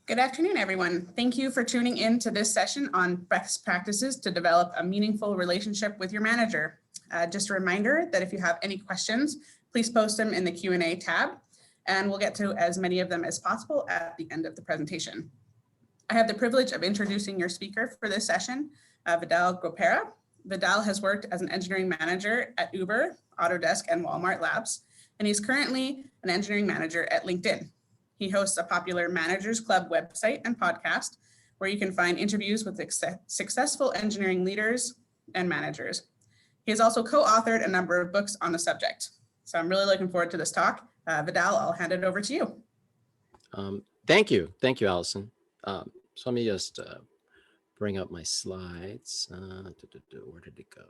Good afternoon, everyone. Thank you for tuning in to this session on best practices to develop a meaningful relationship with your manager. Just a reminder that if you have any questions, please post them in the Q&A tab, and we'll get to as many of them as possible at the end of the presentation. I have the privilege of introducing your speaker for this session, Vidal Gropera. Vidal has worked as an engineering manager at Uber, Autodesk, and Walmart Labs, and he's currently an engineering manager at LinkedIn. He hosts a popular Managers Club website and podcast where you can find interviews with successful engineering leaders and managers. He has also co-authored a number of books on the subject. So I'm really looking forward to this talk. Vidal, I'll hand it over to you. Thank you, Alison. So let me just bring up my slides. Where did it go?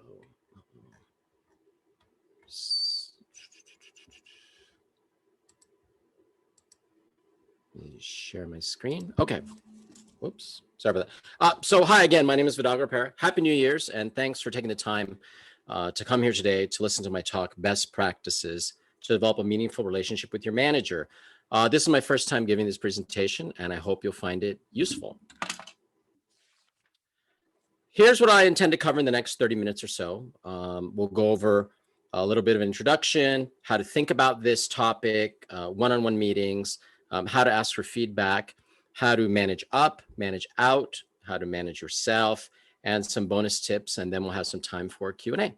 Let me share my screen. Okay. Whoops. Sorry about that. So hi again. My name is Vidal Gropera. Happy New Year's, and thanks for taking the time to come here today to listen to my talk, Best Practices to Develop a Meaningful Relationship with Your Manager. This is my first time giving this presentation, and I hope you'll find it useful. Here's what I intend to cover in the next 30 minutes or so. We'll go over a little bit of an introduction, how to think about this topic, one-on-one meetings, how to ask for feedback, how to manage up, manage out, how to manage yourself, and some bonus tips, and then we'll have some time for Q&A.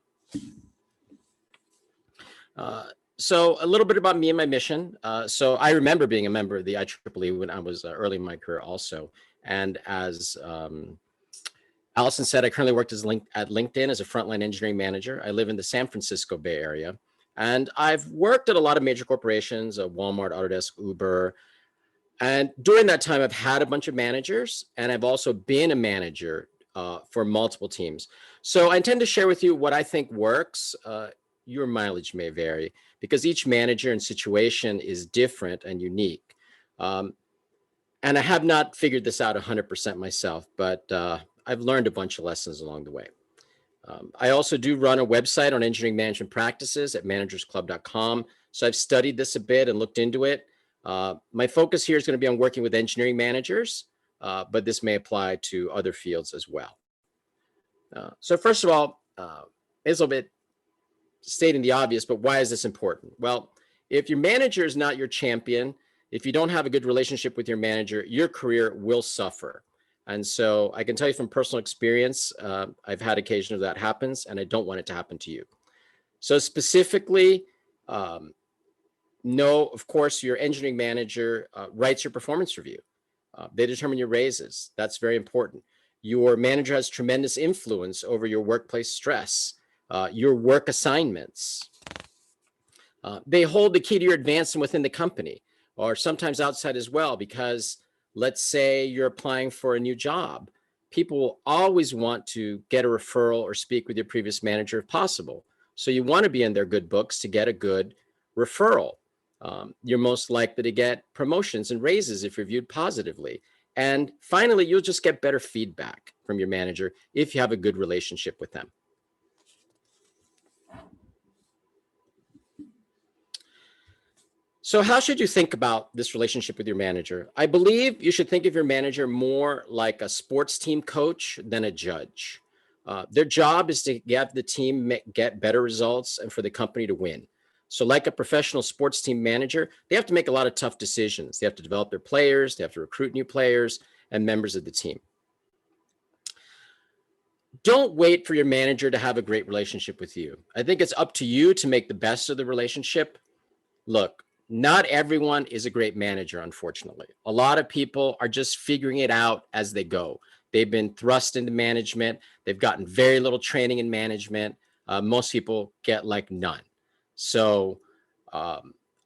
So a little bit about me and my mission. So I remember being a member of the IEEE when I was early in my career also. And as Alison said, I currently worked at LinkedIn as a frontline engineering manager. I live in the San Francisco Bay Area. And I've worked at a lot of major corporations, Walmart, Autodesk, Uber. And during that time, I've had a bunch of managers, and I've also been a manager for multiple teams. So I intend to share with you what I think works. Your mileage may vary because each manager and situation is different and unique. And I have not figured this out 100% myself, but I've learned a bunch of lessons along the way. I also do run a website on engineering management practices at managersclub.com. So I've studied this a bit and looked into it. My focus here is going to be on working with engineering managers, but this may apply to other fields as well. So first of all, it's a little bit stating the obvious, but why is this important? Well, if your manager is not your champion, if you don't have a good relationship with your manager, your career will suffer. And so I can tell you from personal experience, I've had occasion of that happens, and I don't want it to happen to you. So specifically, know, of course, your engineering manager writes your performance review. They determine your raises. That's very important. Your manager has tremendous influence over your workplace stress, your work assignments. They hold the key to your advancement within the company, or sometimes outside as well, because let's say you're applying for a new job. People will always want to get a referral or speak with your previous manager if possible. So you want to be in their good books to get a good referral. You're most likely to get promotions and raises if you're viewed positively. And finally, you'll just get better feedback from your manager if you have a good relationship with them. So how should you think about this relationship with your manager? I believe you should think of your manager more like a sports team coach than a judge. Their job is to get the team get better results and for the company to win. So like a professional sports team manager, they have to make a lot of tough decisions. They have to develop their players, they have to recruit new players and members of the team. Don't wait for your manager to have a great relationship with you. I think it's up to you to make the best of the relationship. Look, not everyone is a great manager, unfortunately. A lot of people are just figuring it out as they go. They've been thrust into management. They've gotten very little training in management. Most people get like none. So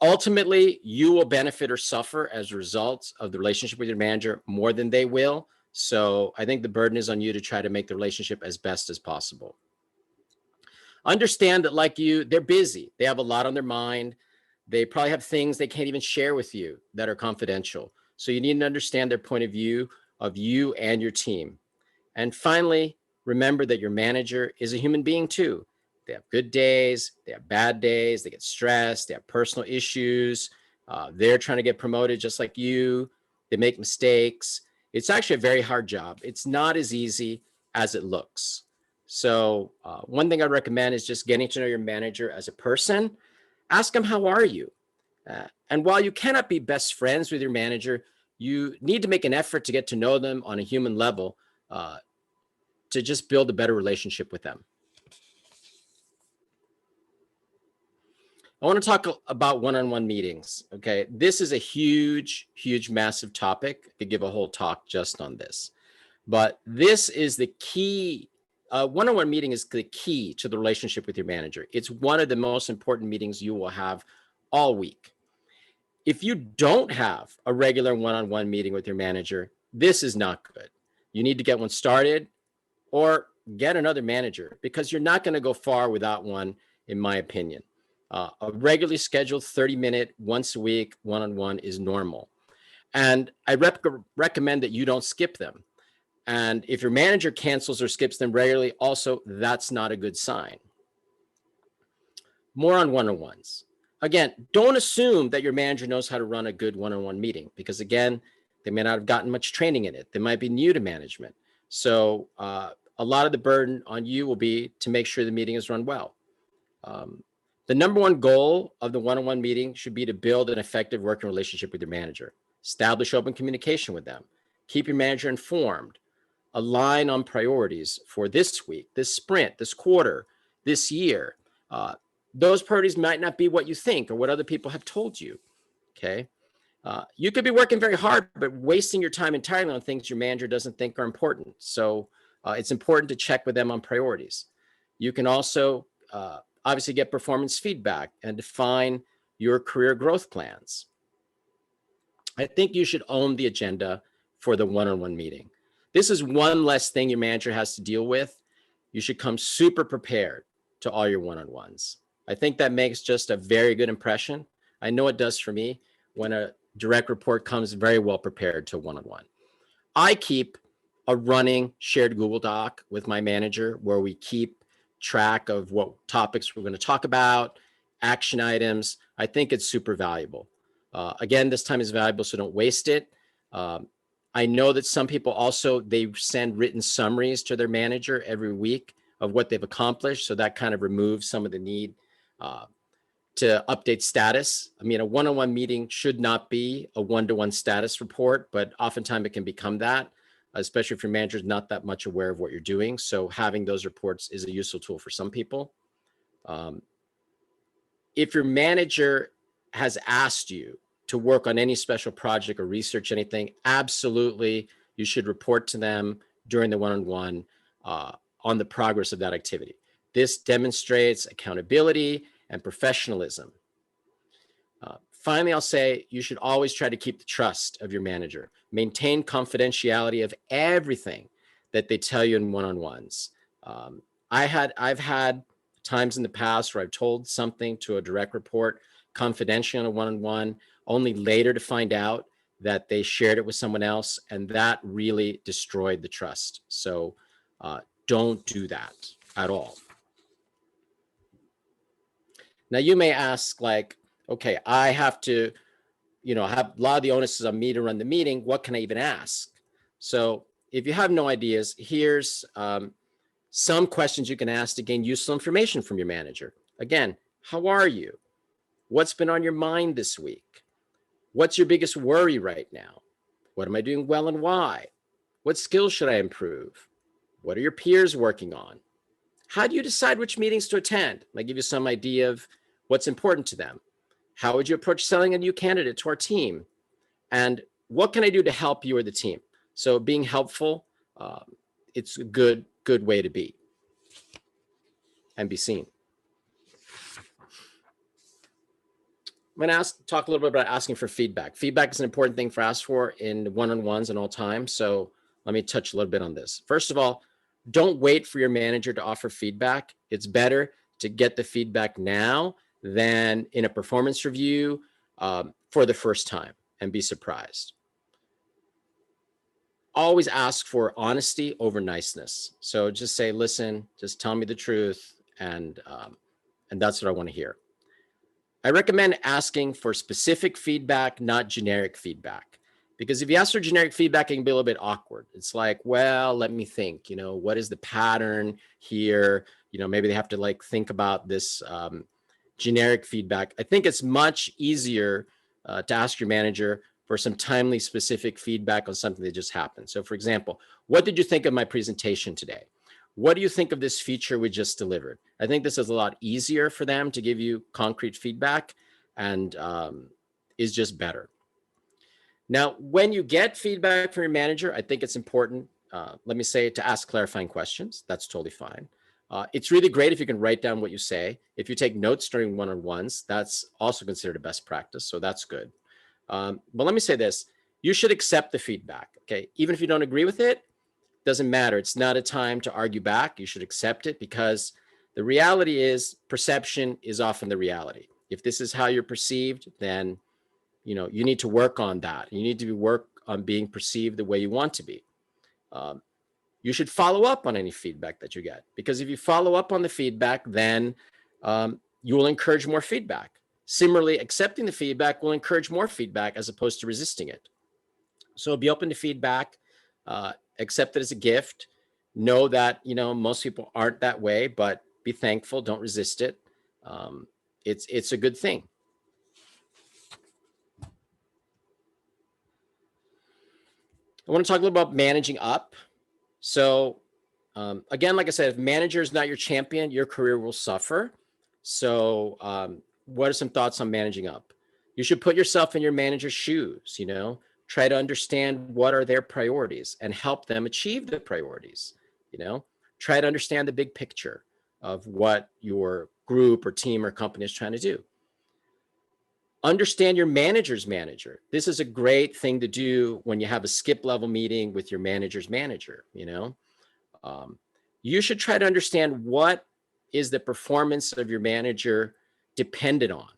ultimately, you will benefit or suffer as a result of the relationship with your manager more than they will. So I think the burden is on you to try to make the relationship as best as possible. Understand that like you, they're busy. They have a lot on their mind. They probably have things they can't even share with you that are confidential. So you need to understand their point of view of you and your team. And finally, remember that your manager is a human being too. They have good days, they have bad days, they get stressed, they have personal issues. They're trying to get promoted just like you. They make mistakes. It's actually a very hard job. It's not as easy as it looks. So one thing I recommend is just getting to know your manager as a person. Ask them, how are you? And while you cannot be best friends with your manager, you need to make an effort to get to know them on a human level to just build a better relationship with them. I want to talk about one-on-one meetings. Okay, this is a huge, massive topic. I could give a whole talk just on this, but this is the key. One-on-one meeting is the key to the relationship with your manager. It's one of the most important meetings you will have all week. If you don't have a regular one-on-one meeting with your manager, this is not good. You need to get one started or get another manager, because you're not going to go far without one, in my opinion. A regularly scheduled 30-minute, once a week one-on-one is normal. And I recommend that you don't skip them. And if your manager cancels or skips them regularly, also, that's not a good sign. More on one-on-ones. Again, don't assume that your manager knows how to run a good one-on-one meeting, because again, they may not have gotten much training in it. They might be new to management. So a lot of the burden on you will be to make sure the meeting is run well. The number one goal of the one-on-one meeting should be to build an effective working relationship with your manager. Establish open communication with them. Keep your manager informed. Align on priorities for this week, this sprint, this quarter, this year. Those priorities might not be what you think or what other people have told you, okay? You could be working very hard, but wasting your time entirely on things your manager doesn't think are important. So it's important to check with them on priorities. You can also obviously get performance feedback and define your career growth plans. I think you should own the agenda for the one-on-one meeting. This is one less thing your manager has to deal with. You should come super prepared to all your one-on-ones. I think that makes just a very good impression. I know it does for me when a direct report comes very well prepared to one-on-one. I keep a running shared Google Doc with my manager where we keep track of what topics we're going to talk about, action items. I think it's super valuable. Again, this time is valuable, so don't waste it. I know that some people also, they send written summaries to their manager every week of what they've accomplished. So that kind of removes some of the need to update status. I mean, a one-on-one meeting should not be a one-to-one status report, but oftentimes it can become that, especially if your manager is not that much aware of what you're doing. So having those reports is a useful tool for some people. If your manager has asked you to work on any special project or research anything, absolutely, you should report to them during the one-on-one on the progress of that activity. This demonstrates accountability and professionalism. Finally, I'll say you should always try to keep the trust of your manager. Maintain confidentiality of everything that they tell you in one-on-ones. I've had times in the past where I've told something to a direct report confidentially on a one-on-one, only later to find out that they shared it with someone else, and that really destroyed the trust. So don't do that at all. Now you may ask, like, okay, I have to, have a lot of the onus is on me to run the meeting. What can I even ask? So if you have no ideas, here's some questions you can ask to gain useful information from your manager. Again, how are you? What's been on your mind this week? What's your biggest worry right now? What am I doing well and why? What skills should I improve? What are your peers working on? How do you decide which meetings to attend? I give you some idea of what's important to them. How would you approach selling a new candidate to our team? And what can I do to help you or the team? So being helpful, it's a good way to be and be seen. I'm going to talk a little bit about asking for feedback. Feedback is an important thing for ask for in one-on-ones and all time. So let me touch a little bit on this. First of all, don't wait for your manager to offer feedback. It's better to get the feedback now than in a performance review for the first time and be surprised. Always ask for honesty over niceness. So just say, listen, just tell me the truth, and that's what I want to hear. I recommend asking for specific feedback, not generic feedback. Because if you ask for generic feedback, it can be a little bit awkward. It's like, well, let me think, what is the pattern here? Maybe they have to like think about this generic feedback. I think it's much easier to ask your manager for some timely, specific feedback on something that just happened. So for example, what did you think of my presentation today? What do you think of this feature we just delivered? I think this is a lot easier for them to give you concrete feedback and is just better. Now, when you get feedback from your manager, I think it's important, let me say, to ask clarifying questions. That's totally fine. It's really great if you can write down what you say. If you take notes during one-on-ones, that's also considered a best practice, so that's good. But let me say this, you should accept the feedback, okay? Even if you don't agree with it, doesn't matter. It's not a time to argue back. You should accept it because the reality is perception is often the reality. If this is how you're perceived, then you need to work on that. You need to work on being perceived the way you want to be. You should follow up on any feedback that you get, because if you follow up on the feedback, then you will encourage more feedback. Similarly, accepting the feedback will encourage more feedback as opposed to resisting it. So be open to feedback, accept it as a gift. Know that, most people aren't that way, but be thankful, don't resist it. It's a good thing. I want to talk a little about managing up. So again, like I said, if manager is not your champion, your career will suffer. So what are some thoughts on managing up? You should put yourself in your manager's shoes, try to understand what are their priorities and help them achieve the priorities, try to understand the big picture of what your group or team or company is trying to do. Understand your manager's manager. This is a great thing to do when you have a skip level meeting with your manager's manager. You should try to understand what is the performance of your manager dependent on.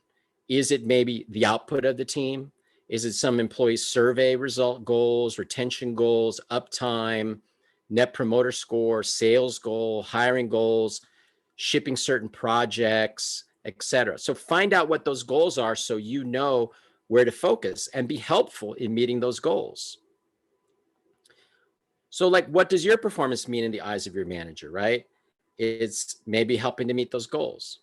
Is it maybe the output of the team? Is it some employee survey result goals, retention goals, uptime, net promoter score, sales goal, hiring goals, shipping certain projects, etc. So find out what those goals are so you know where to focus and be helpful in meeting those goals. So like, what does your performance mean in the eyes of your manager, right? It's maybe helping to meet those goals.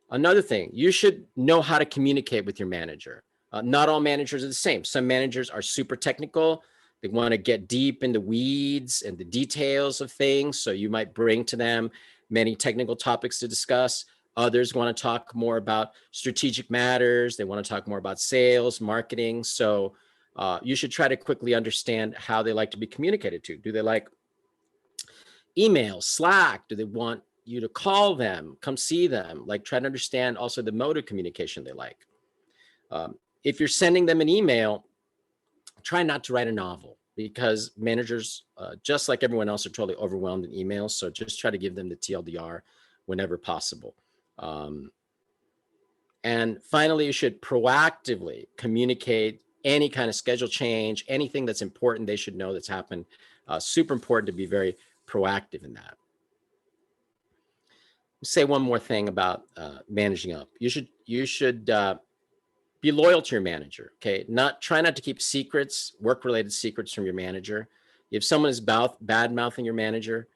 Another thing, you should know how to communicate with your manager. Not all managers are the same. Some managers are super technical. They want to get deep in the weeds and the details of things. So you might bring to them many technical topics to discuss. Others want to talk more about strategic matters. They want to talk more about sales, marketing. So you should try to quickly understand how they like to be communicated to. Do they like email, Slack? Do they want you to call them, come see them? Like, try to understand also the mode of communication they like. If you're sending them an email, try not to write a novel, because managers, just like everyone else, are totally overwhelmed in emails. So just try to give them the TLDR whenever possible. And finally, you should proactively communicate any kind of schedule change, anything that's important they should know that's happened. Super important to be very proactive in that. Say one more thing about managing up. You should be loyal to your manager. Okay, try not to keep secrets, work-related secrets from your manager. If someone is bad mouthing your manager,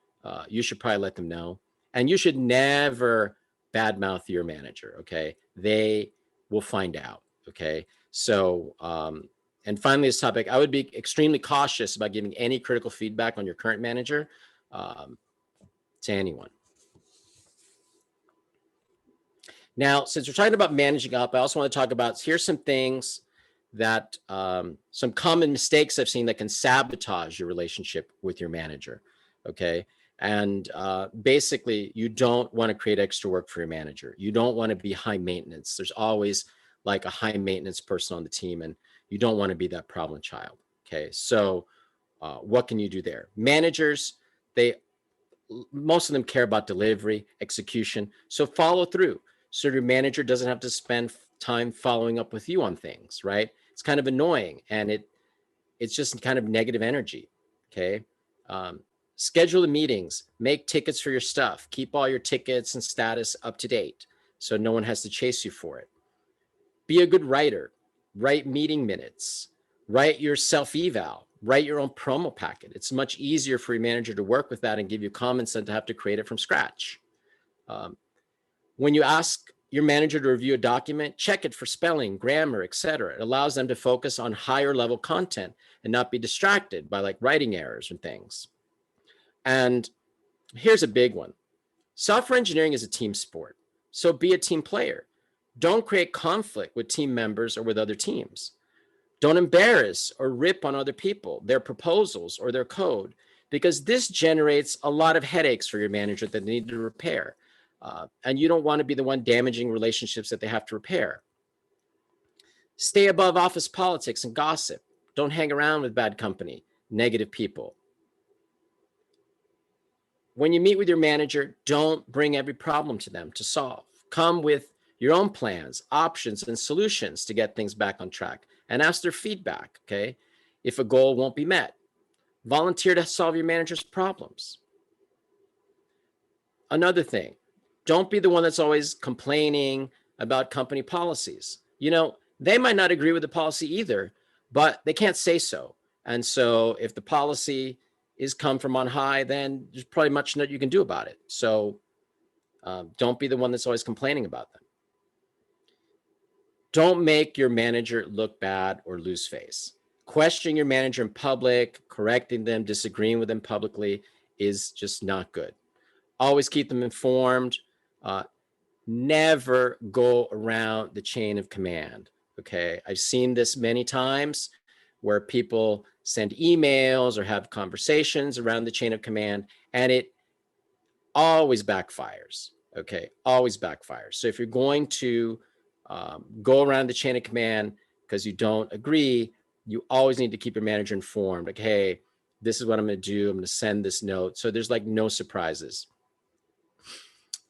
you should probably let them know. And you should never bad mouth your manager. Okay, they will find out. Okay, so and finally, this topic, I would be extremely cautious about giving any critical feedback on your current manager to anyone. Now, since we're talking about managing up, I also want to talk about, here's some things that, some common mistakes I've seen that can sabotage your relationship with your manager, okay? And basically, you don't want to create extra work for your manager. You don't want to be high maintenance. There's always like a high maintenance person on the team, and you don't want to be that problem child, okay? So what can you do there? Managers, most of them care about delivery, execution, so follow through. So your manager doesn't have to spend time following up with you on things, right? It's kind of annoying, and it's just kind of negative energy, okay? Schedule the meetings, make tickets for your stuff, keep all your tickets and status up to date so no one has to chase you for it. Be a good writer. write meeting minutes, write your self-eval, write your own promo packet. It's much easier for your manager to work with that and give you comments than to have to create it from scratch. When you ask your manager to review a document, check it for spelling, grammar, etc. It allows them to focus on higher level content and not be distracted by like writing errors and things. And here's a big one. Software engineering is a team sport, so be a team player. Don't create conflict with team members or with other teams. Don't embarrass or rip on other people, their proposals or their code, because this generates a lot of headaches for your manager that they need to repair. And you don't want to be the one damaging relationships that they have to repair. Stay above office politics and gossip. Don't hang around with bad company, negative people. When you meet with your manager, don't bring every problem to them to solve. Come with your own plans, options, and solutions to get things back on track, and ask their feedback, okay, if a goal won't be met. Volunteer to solve your manager's problems. Another thing, don't be the one that's always complaining about company policies. You know, they might not agree with the policy either, but they can't say so. And so if the policy is come from on high, then there's probably much that you can do about it. So don't be the one that's always complaining about them. Don't make your manager look bad or lose face. Questioning your manager in public, correcting them, disagreeing with them publicly is just not good. Always keep them informed. Never go around the chain of command. Okay, I've seen this many times where people send emails or have conversations around the chain of command, and it always backfires. Okay, always backfires. So if you're going to go around the chain of command because you don't agree, you always need to keep your manager informed. Like, hey, this is what I'm going to do. I'm going to send this note. So there's like no surprises.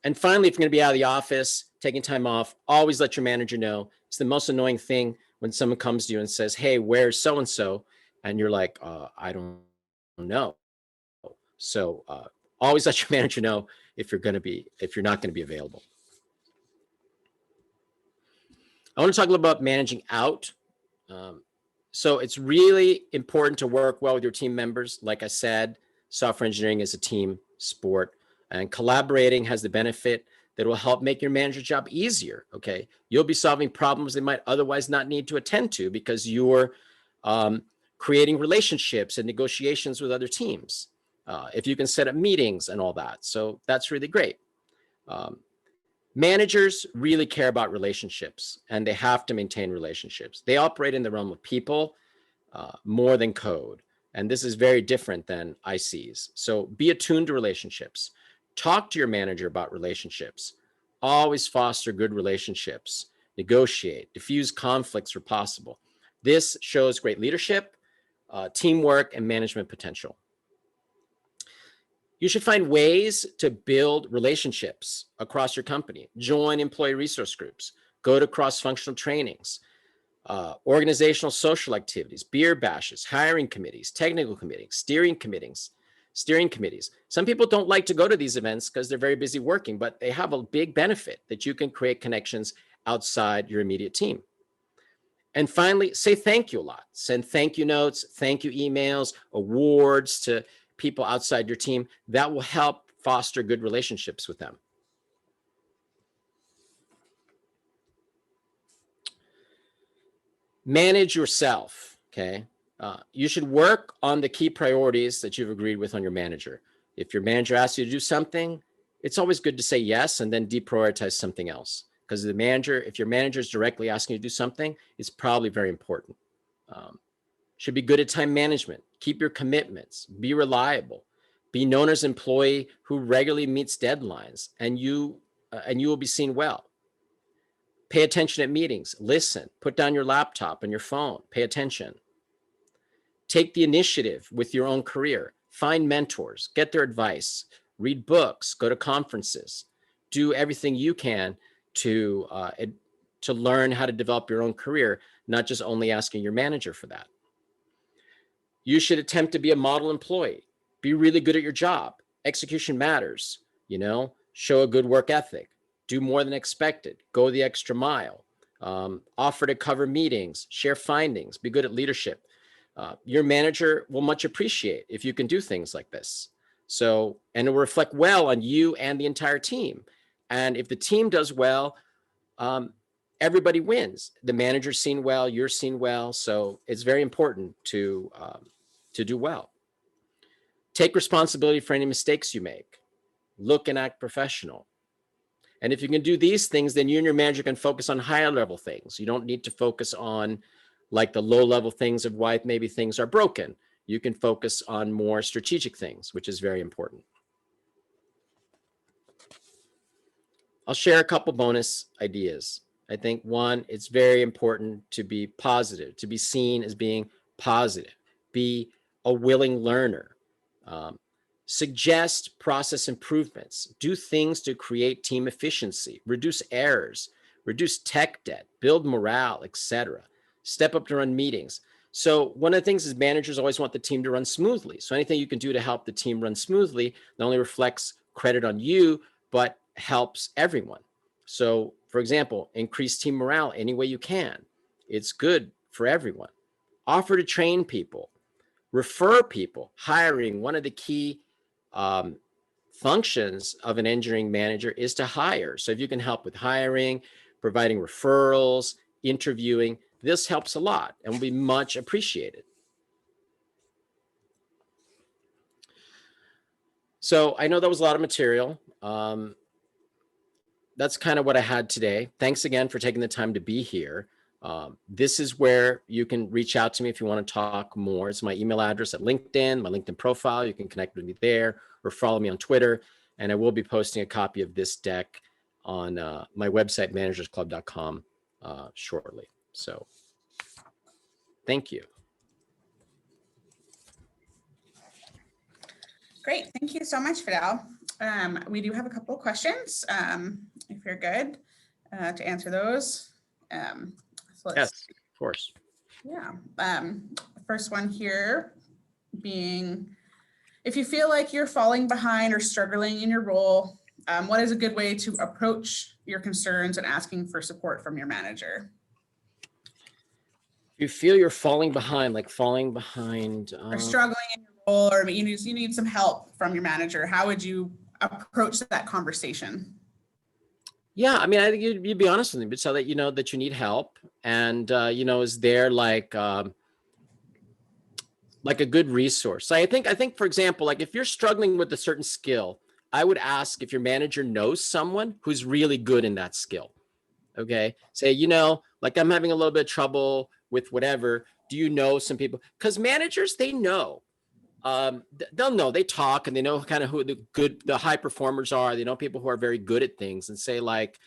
And finally, if you're going to be out of the office, taking time off, always let your manager know. It's the most annoying thing when someone comes to you and says, hey, where's so-and-so? And you're like, I don't know. So always let your manager know if you're not going to be available. I want to talk a little about managing out. So it's really important to work well with your team members. Like I said, software engineering is a team sport, and collaborating has the benefit that will help make your manager's job easier, okay? You'll be solving problems they might otherwise not need to attend to because you're creating relationships and negotiations with other teams. If you can set up meetings and all that. So that's really great. Managers really care about relationships, and they have to maintain relationships. They operate in the realm of people more than code. And this is very different than ICs. So be attuned to relationships. Talk to your manager about relationships. Always foster good relationships. Negotiate, diffuse conflicts where possible. This shows great leadership, teamwork, and management potential. You should find ways to build relationships across your company. Join employee resource groups. Go to cross-functional trainings, organizational social activities, beer bashes, hiring committees, technical committees, steering committees. Some people don't like to go to these events because they're very busy working, but they have a big benefit that you can create connections outside your immediate team. And finally, say thank you a lot. Send thank you notes, thank you emails, awards to people outside your team. That will help foster good relationships with them. Manage yourself, okay? You should work on the key priorities that you've agreed with on your manager. If your manager asks you to do something, it's always good to say yes and then deprioritize something else. Because if your manager is directly asking you to do something, it's probably very important. Should be good at time management. Keep your commitments. Be reliable. Be known as an employee who regularly meets deadlines, and you will be seen well. Pay attention at meetings. Listen. Put down your laptop and your phone. Pay attention. Take the initiative with your own career. Find mentors. Get their advice. Read books. Go to conferences. Do everything you can to learn how to develop your own career, not just only asking your manager for that. You should attempt to be a model employee. Be really good at your job. Execution matters, show a good work ethic. Do more than expected. Go the extra mile. Offer to cover meetings, share findings, be good at leadership. Your manager will much appreciate if you can do things like this. So, and it will reflect well on you and the entire team. And if the team does well, everybody wins. The manager's seen well, you're seen well. So it's very important to do well. Take responsibility for any mistakes you make. Look and act professional. And if you can do these things, then you and your manager can focus on higher level things. You don't need to focus on like the low level things of why maybe things are broken. You can focus on more strategic things, which is very important. I'll share a couple bonus ideas. I think one, it's very important to be positive, to be seen as being positive, be a willing learner. Suggest process improvements, do things to create team efficiency, reduce errors, reduce tech debt, build morale, etc. Step up to run meetings. So one of the things is managers always want the team to run smoothly. So anything you can do to help the team run smoothly not only reflects credit on you, but helps everyone. So for example, increase team morale any way you can. It's good for everyone. Offer to train people, refer people. Hiring, one of the key functions of an engineering manager is to hire. So if you can help with hiring, providing referrals, interviewing, this helps a lot and will be much appreciated. So I know that was a lot of material. That's kind of what I had today. Thanks again for taking the time to be here. This is where you can reach out to me if you want to talk more. It's my email address at LinkedIn, my LinkedIn profile. You can connect with me there or follow me on Twitter. And I will be posting a copy of this deck on my website, managersclub.com, shortly. So thank you. Great, thank you so much, Fidel. We do have a couple of questions, if you're good to answer those. So yes, of course. Yeah, first one here being, if you feel like you're falling behind or struggling in your role, what is a good way to approach your concerns and asking for support from your manager? You feel you're falling behind, like falling behind. Or struggling in your role, or you need some help from your manager. How would you approach that conversation? Yeah, I mean, I think you'd be honest with them, but so that you know that you need help, and is there like a good resource. So I think, for example, like if you're struggling with a certain skill, I would ask if your manager knows someone who's really good in that skill. Okay, say like I'm having a little bit of trouble with whatever. Do you know some people? Because managers, they know. They'll know, they talk and they know kind of who the high performers are. They know people who are very good at things and say like,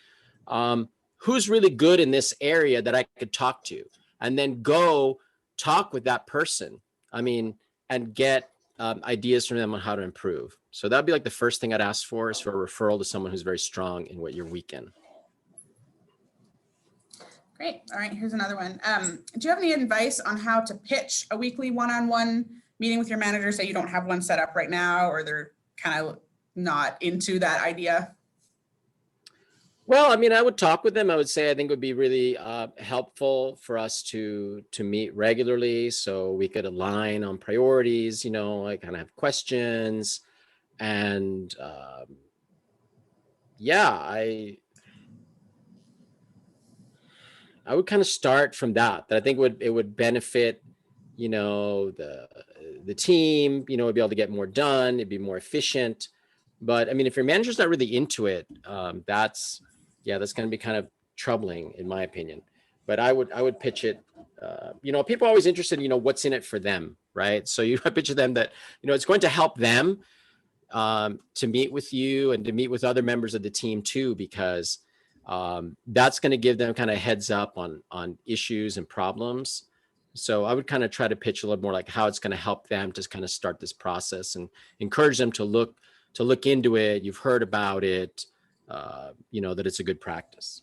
who's really good in this area that I could talk to, and then go talk with that person. I mean, and get ideas from them on how to improve. So that'd be like the first thing I'd ask for, is for a referral to someone who's very strong in what you're weak in. Great. All right, here's another one. Do you have any advice on how to pitch a weekly one-on-one meeting with your manager? Say you don't have one set up right now, or they're kind of not into that idea? Well, I mean, I would talk with them. I would say I think it would be really helpful for us to meet regularly so we could align on priorities, I kind of have questions. And yeah, I would kind of start from that I think it would benefit, the team, would be able to get more done. It'd be more efficient. But I mean, if your manager's not really into it, that's going to be kind of troubling in my opinion. But I would pitch it, people are always interested in, what's in it for them, right? So you pitch them that, it's going to help them to meet with you and to meet with other members of the team too, because that's going to give them kind of heads up on issues and problems. So I would kind of try to pitch a little more like how it's going to help them to kind of start this process and encourage them to look into it. You've heard about it, that it's a good practice.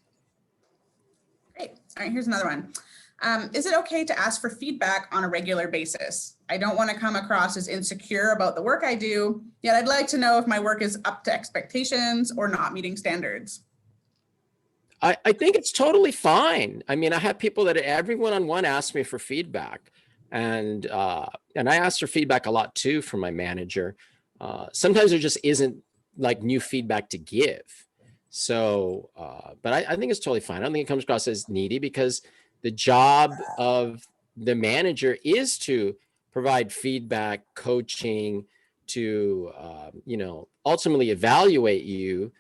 Great. All right, here's another one. Is it okay to ask for feedback on a regular basis? I don't want to come across as insecure about the work I do, yet I'd like to know if my work is up to expectations or not meeting standards. I think it's totally fine. I mean, I have people that every one-on-one asks me for feedback, and I ask for feedback a lot too from my manager. Sometimes there just isn't like new feedback to give. So, but I think it's totally fine. I don't think it comes across as needy, because the job of the manager is to provide feedback, coaching, to ultimately evaluate you.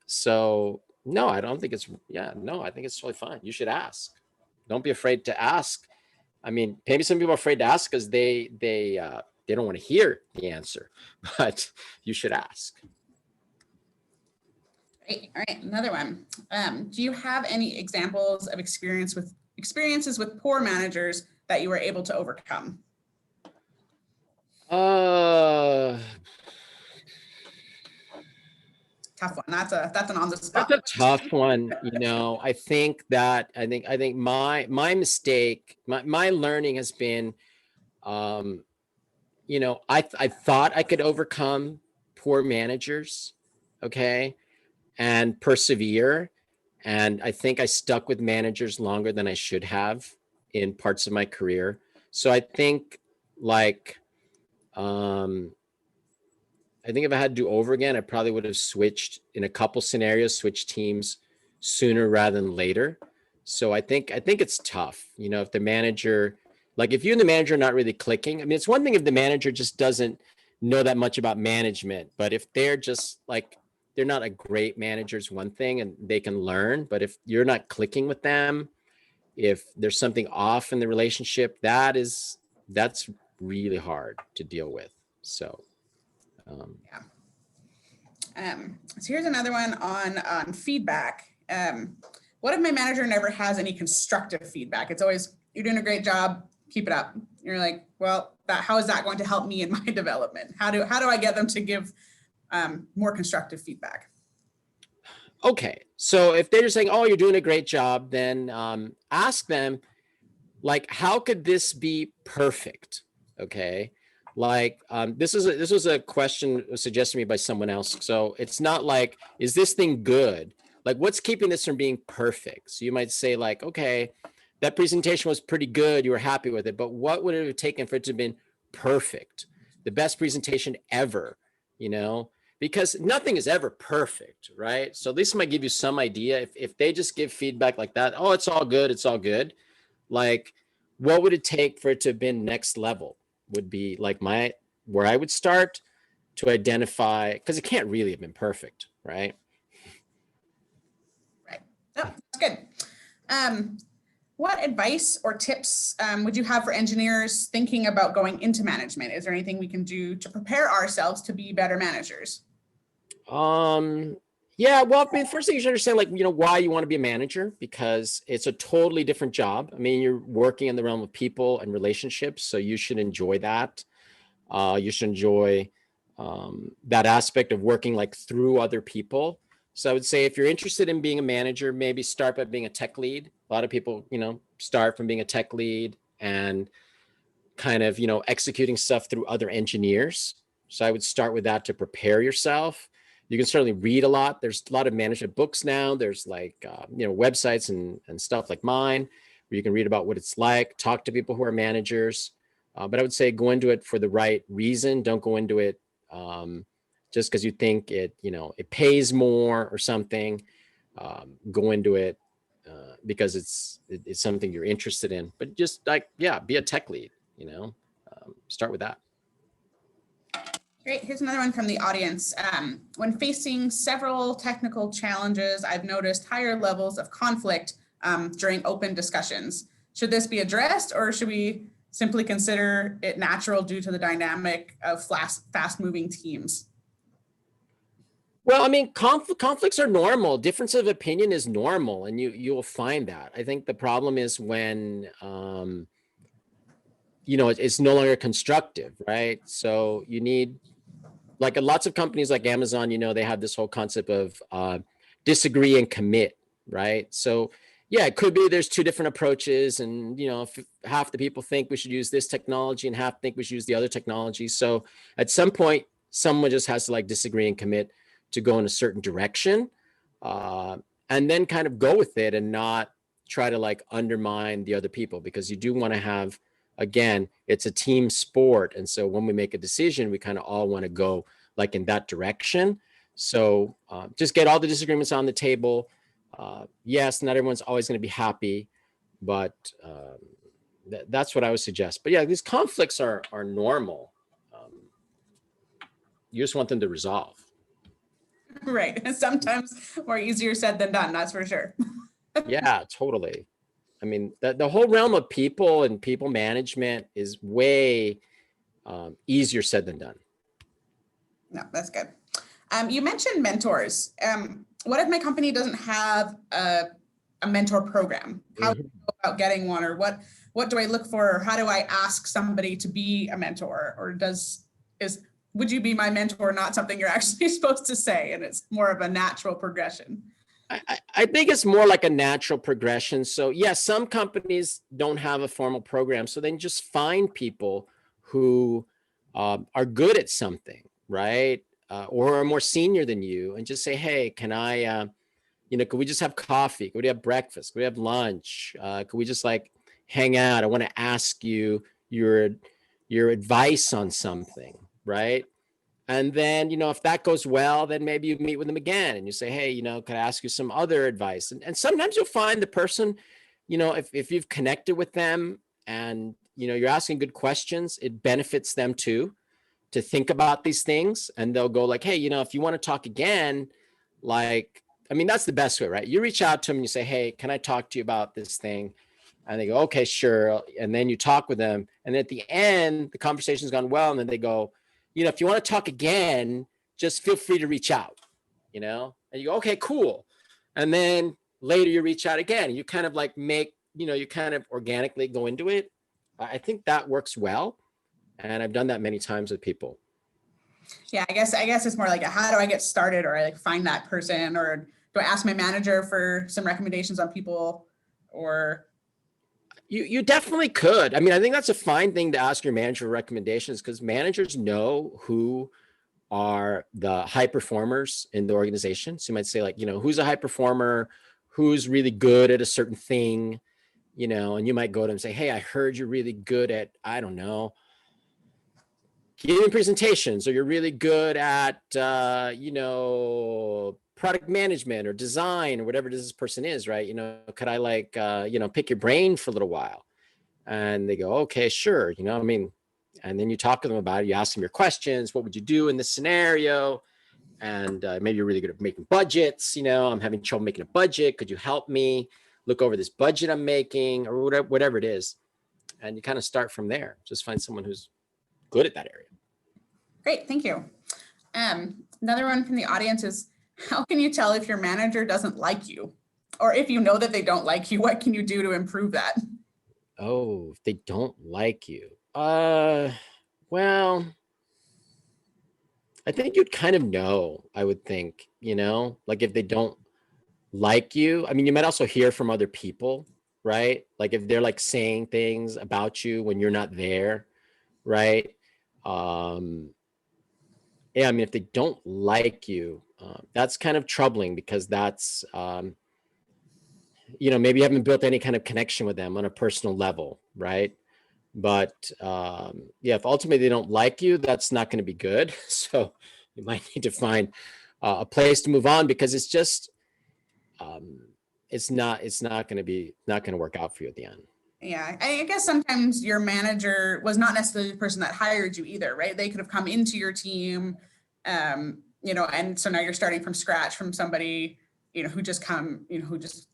So no, I don't think it's, no, I think it's totally fine. You should ask. Don't be afraid to ask. I mean, maybe some people are afraid to ask because they don't want to hear the answer, but you should ask. Great. All right, another one. Do you have any examples of experiences with poor managers that you were able to overcome? Tough one. That's an on the spot. That's a tough one. I think my mistake, my learning has been, I thought I could overcome poor managers, okay, and persevere. And I think I stuck with managers longer than I should have in parts of my career. So I think if I had to do over again, I probably would have switched in a couple scenarios, switched teams sooner rather than later. So I think it's tough, if the manager, if you and the manager are not really clicking. I mean, it's one thing if the manager just doesn't know that much about management, but if they're just they're not a great manager is one thing, and they can learn. But if you're not clicking with them, if there's something off in the relationship, that's really hard to deal with. So. So here's another one on feedback. What if my manager never has any constructive feedback? It's always, you're doing a great job, keep it up. You're like, well, how is that going to help me in my development? How do I get them to give more constructive feedback? Okay, so if they're just saying, oh, you're doing a great job, then ask them, how could this be perfect? Okay. This was a question suggested to me by someone else. So it's not is this thing good? What's keeping this from being perfect? So you might say okay, that presentation was pretty good. You were happy with it, but what would it have taken for it to have been perfect? The best presentation ever, because nothing is ever perfect, right? So this might give you some idea. If they just give feedback like that, oh, it's all good. It's all good. What would it take for it to have been next level? Would be where I would start to identify, because it can't really have been perfect, right? Right. Oh, that's good. What advice or tips would you have for engineers thinking about going into management? Is there anything we can do to prepare ourselves to be better managers? Yeah, well, I mean, first thing you should understand, why you want to be a manager, because it's a totally different job. I mean, you're working in the realm of people and relationships, so you should enjoy that. You should enjoy that aspect of working through other people. So I would say if you're interested in being a manager, maybe start by being a tech lead. A lot of people, start from being a tech lead and kind of, executing stuff through other engineers. So I would start with that to prepare yourself. You can certainly read a lot. There's a lot of management books now. There's websites and stuff like mine where you can read about what it's like, talk to people who are managers. But I would say go into it for the right reason. Don't go into it just because you think it pays more or something. Go into it because it's something you're interested in. But just be a tech lead. Start with that. Great. Here's another one from the audience. When facing several technical challenges, I've noticed higher levels of conflict during open discussions. Should this be addressed, or should we simply consider it natural due to the dynamic of fast-moving teams? Well, I mean, conflicts are normal. Difference of opinion is normal, and you'll find that. I think the problem is when it's no longer constructive, right? So you need, lots of companies like Amazon, they have this whole concept of disagree and commit, right? So yeah, it could be there's two different approaches, and if half the people think we should use this technology and half think we should use the other technology. So at some point, someone just has to disagree and commit to go in a certain direction. and then kind of go with it and not try to like undermine the other people, because you do want to have, again, it's a team sport. And so when we make a decision, we kind of all want to go like in that direction. So just get all the disagreements on the table. Yes, not everyone's always going to be happy, but that's what I would suggest. But yeah, these conflicts are normal. You just want them to resolve. Right. Sometimes more easier said than done, that's for sure. Yeah, totally. I mean, the whole realm of people and people management is way easier said than done. No, that's good. You mentioned mentors. What if my company doesn't have a mentor program? How do I go about getting one, or what do I look for? Or how do I ask somebody to be a mentor? Or would you be my mentor not something you're actually supposed to say, and it's more of a natural progression? I think it's more like a natural progression. So yes, some companies don't have a formal program, so then just find people who are good at something, right? Or are more senior than you, and just say, hey, can I, could we just have coffee? Could we have breakfast? Could we have lunch? Could we just like hang out? I want to ask you your advice on something, right? And then, if that goes well, then maybe you meet with them again and you say, hey, can I ask you some other advice? And sometimes you'll find the person, if you've connected with them and, you're asking good questions, it benefits them too, to think about these things. And they'll go like, hey, if you want to talk again, that's the best way, right? You reach out to them and you say, hey, can I talk to you about this thing? And they go, okay, sure. And then you talk with them. And at the end, the conversation's gone well. And then they go, if you want to talk again, just feel free to reach out, and you go, okay, cool. And then later you reach out again, and you kind of like make, you kind of organically go into it. I think that works well. And I've done that many times with people. Yeah, I guess it's more like how do I get started, or I like find that person, or do I ask my manager for some recommendations on people, or you definitely could. I think that's a fine thing to ask your manager for recommendations, because managers know who are the high performers in the organization. So you might say like, who's a high performer, who's really good at a certain thing, and you might go to them and say, hey, I heard you're really good at, I don't know, giving presentations, or you're really good at, product management or design or whatever this person is, right? Could I pick your brain for a little while? And they go, okay, sure. And then you talk to them about it. You ask them your questions. What would you do in this scenario? And maybe you're really good at making budgets. I'm having trouble making a budget. Could you help me look over this budget I'm making, or whatever it is? And you kind of start from there. Just find someone who's good at that area. Great, thank you. Another one from the audience is, how can you tell if your manager doesn't like you? Or if you know that they don't like you, what can you do to improve that? Oh, if they don't like you. Well, I think you'd kind of know, I would think, like if they don't like you. You might also hear from other people, right? Like if they're like saying things about you when you're not there, right? Yeah, if they don't like you, that's kind of troubling, because that's, maybe you haven't built any kind of connection with them on a personal level, right? But yeah, if ultimately they don't like you, that's not going to be good. So you might need to find a place to move on, because it's just, it's not going to work out for you at the end. Yeah, I guess sometimes your manager was not necessarily the person that hired you either, right? They could have come into your team, and so now you're starting from scratch from somebody, who just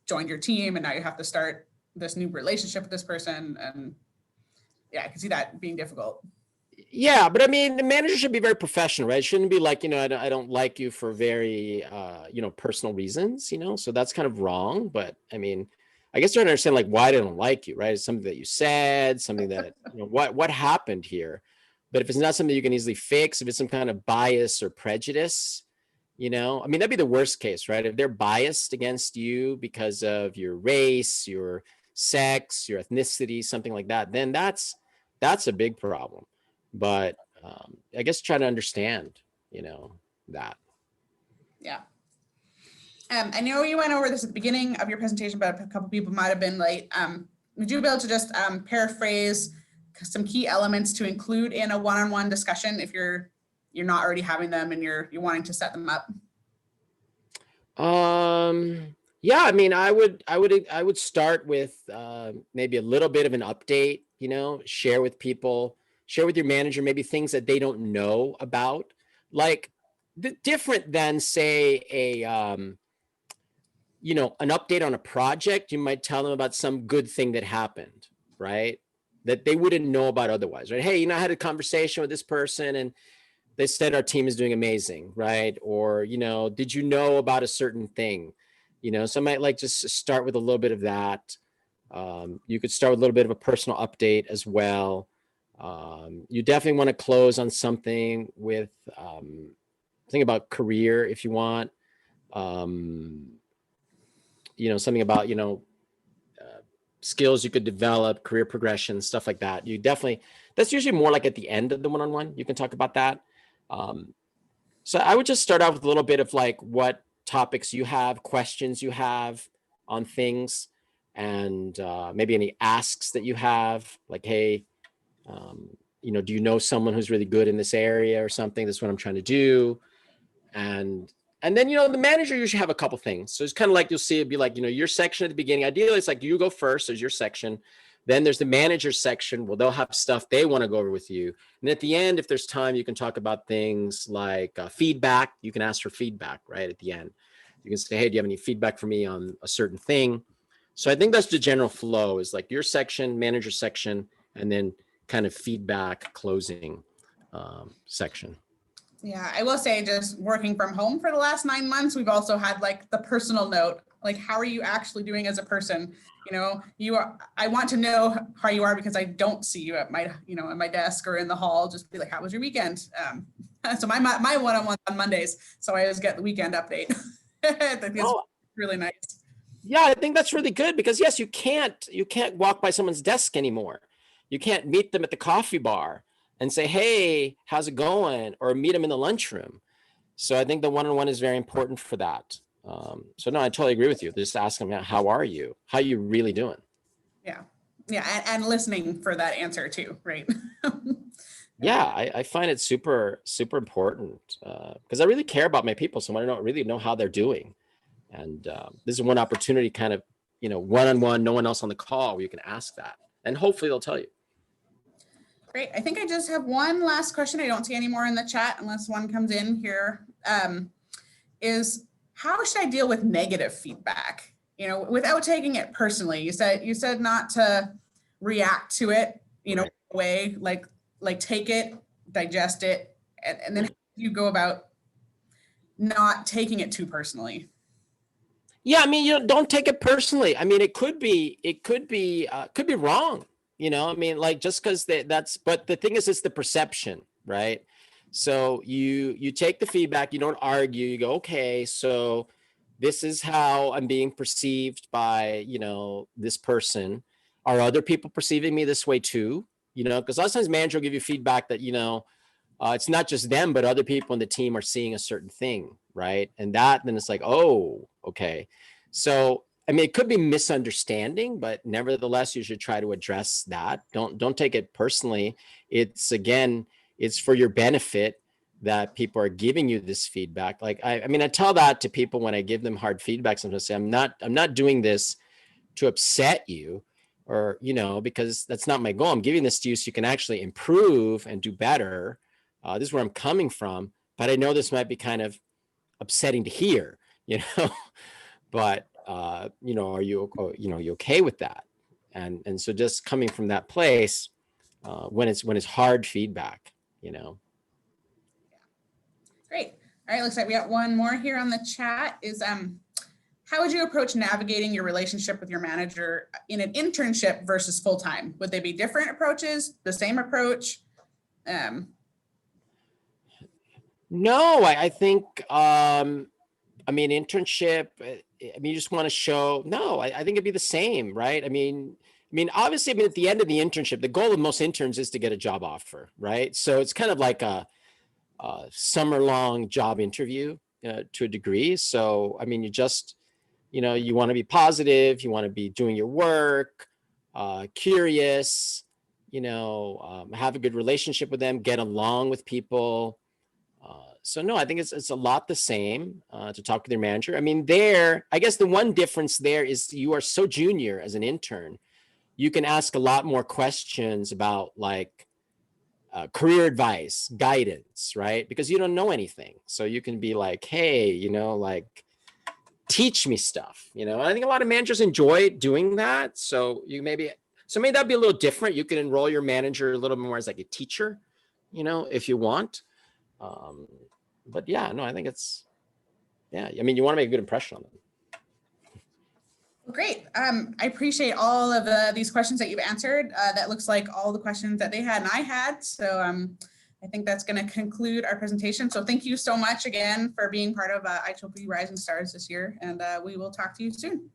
joined your team, and now you have to start this new relationship with this person. And yeah, I can see that being difficult. Yeah, but the manager should be very professional, right? It shouldn't be like, I don't like you for very, personal reasons, so that's kind of wrong. But I guess trying to understand like why they don't like you, right? It's something that you said, something that, what happened here. But if it's not something you can easily fix, if it's some kind of bias or prejudice, that'd be the worst case, right? If they're biased against you because of your race, your sex, your ethnicity, something like that, then that's a big problem. But I guess try to understand, that. Yeah. I know you went over this at the beginning of your presentation, but a couple people might have been late. Would you be able to just paraphrase some key elements to include in a one-on-one discussion if you're not already having them and you're wanting to set them up? Yeah, I mean, I would start with maybe a little bit of an update, share with people, share with your manager, maybe things that they don't know about, like different than say an update on a project. You might tell them about some good thing that happened, right? That they wouldn't know about otherwise, right? Hey, I had a conversation with this person and they said our team is doing amazing, right? Or, did you know about a certain thing? So I might like just start with a little bit of that. You could start with a little bit of a personal update as well. You definitely want to close on something with something about career if you want. Something about, skills you could develop, career progression, stuff like that. That's usually more like at the end of the one-on-one. You can talk about that. So I would just start out with a little bit of like what topics you have, questions you have on things, and maybe any asks that you have, like, hey, do you know someone who's really good in this area or something? That's what I'm trying to do. And then, the manager usually have a couple things. So it's kind of like, you'll see it'd be like, your section at the beginning. Ideally, it's like you go first, there's your section. Then there's the manager section. Well, they'll have stuff they want to go over with you. And at the end, if there's time, you can talk about things like feedback. You can ask for feedback, right? At the end, you can say, hey, do you have any feedback for me on a certain thing? So I think that's the general flow, is like your section, manager section, and then kind of feedback closing section. Yeah, I will say, just working from home for the last 9 months, we've also had like the personal note, like, how are you actually doing as a person? I want to know how you are because I don't see you at my, at my desk or in the hall. Just be like, how was your weekend? So my one-on-one on Mondays, so I always get the weekend update. It's really nice. Yeah, I think that's really good because yes, you can't walk by someone's desk anymore. You can't meet them at the coffee bar and say, hey, how's it going? Or meet them in the lunchroom. So I think the one-on-one is very important for that. So no, I totally agree with you. Just ask them, how are you? How are you really doing? Yeah. Yeah. And listening for that answer too, right? Yeah, I find it super, super important because I really care about my people. So I don't really know how they're doing. And this is one opportunity, kind of, one-on-one, no one else on the call, where you can ask that. And hopefully they'll tell you. Great. I think I just have one last question. I don't see any more in the chat unless one comes in here. Is how should I deal with negative feedback? Without taking it personally. You said not to react to it, Right. way like take it, digest it, and then you go about not taking it too personally. Yeah, I mean, don't take it personally. I mean, it could be wrong. I mean, like, just because but the thing is, it's the perception, right? So you take the feedback, you don't argue, you go, okay, so this is how I'm being perceived by, this person. Are other people perceiving me this way too? Because a lot of times manager will give you feedback that, it's not just them, but other people in the team are seeing a certain thing, right? And then it's like, oh, okay. So, I mean, it could be misunderstanding, but nevertheless, you should try to address that. Don't take it personally. It's for your benefit that people are giving you this feedback. Like, I mean, I tell that to people when I give them hard feedback. Sometimes I say, I'm not doing this to upset you, or, because that's not my goal. I'm giving this to you so you can actually improve and do better. This is where I'm coming from, but I know this might be kind of upsetting to hear, but are you okay with that? And so just coming from that place, when it's hard feedback, Great. All right, looks like we got one more here on the chat. Is how would you approach navigating your relationship with your manager in an internship versus full-time? Would they be different approaches, the same approach? No, I think, I mean, internship, I mean, you just want to show, no, I think it'd be the same, right? I mean, obviously, at the end of the internship, the goal of most interns is to get a job offer, right? So it's kind of like a summer-long job interview, to a degree. So, I mean, you want to be positive, you want to be doing your work, curious, have a good relationship with them, get along with people. So no, I think it's a lot the same to talk with your manager. I mean, I guess the one difference there is you are so junior as an intern. You can ask a lot more questions about like career advice, guidance, right? Because you don't know anything. So you can be like, hey, like teach me stuff, And I think a lot of managers enjoy doing that. So maybe that'd be a little different. You can enroll your manager a little more as like a teacher, if you want. But yeah, no, I think I mean, you want to make a good impression on them. Great. I appreciate all of these questions that you've answered. That looks like all the questions that they had and I had. So I think that's going to conclude our presentation. So thank you so much again for being part of IEEE Rising Stars this year. And we will talk to you soon.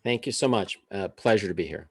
Thank you so much. Pleasure to be here.